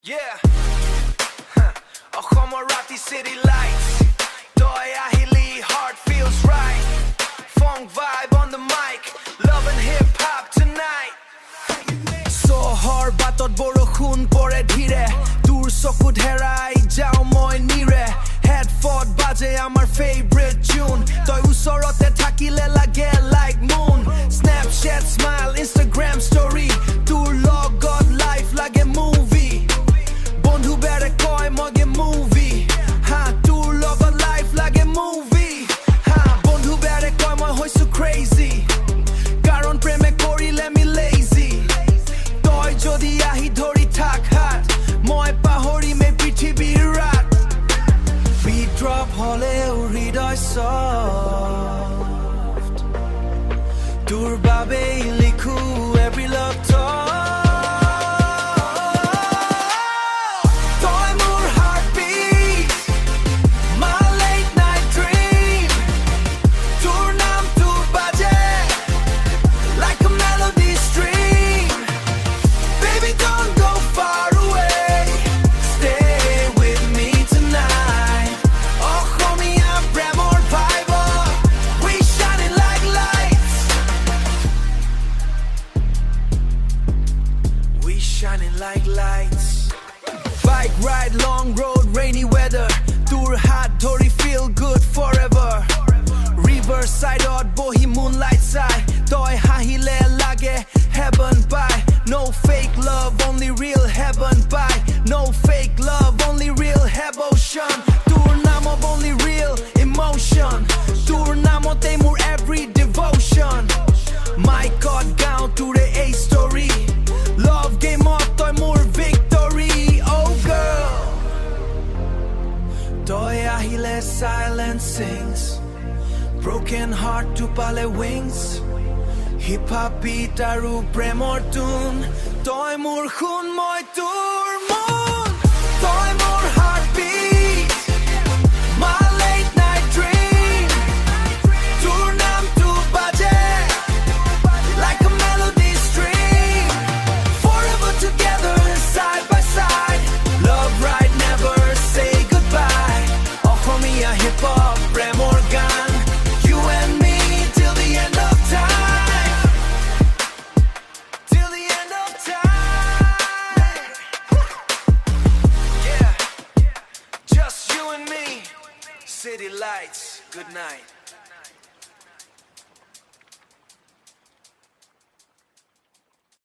Yeah, Assamese city lights. Toy ahili, heart feels right. Funk vibe on the mic, loving hip hop tonight. So hard batot borokhun pore dhire. Dur sokut herai jao moi nire. Headphone baje amar favorite tune. Toy usorote thakile lage like moon. Snapchat smile, Instagram story. Dur logot life lage movie. Bondhu bere koi moge movie. Ha dur logot life lage movie. Ha bondhu bere koi moi hoisu crazy. Karon preme korile mi lazy. Toy jodi ahi dhori thak hat. Moi pahori me prithibir rat. Beat drop hole hridoy soft. Dur babe likhu every love talk. Shining like lights. Bike ride, long road, rainy weather. Tour hot, Tori feel good forever. Riverside or bohi moonlight side. Toy hahile lage heaven by. No fake love, only real heaven by. No fake love, only real devotion. Tour namo only real emotion. Tour namo temur every devotion. My God, down to the A story. Love game up, toy more victory, oh girl. Toy ahile silence sings. Broken heart to pale wings. Hip hop beat aru premor tune. Toy mur khun moi tur moon. Toy mur heartbeat. My late night dream. Tur nam tu baje. Like a melody stream. Together side by side. Love right, never say goodbye. Assamese hip hop, prem organ. You and me till the end of time. Till the end of time. Yeah, just you and me. City lights, good night.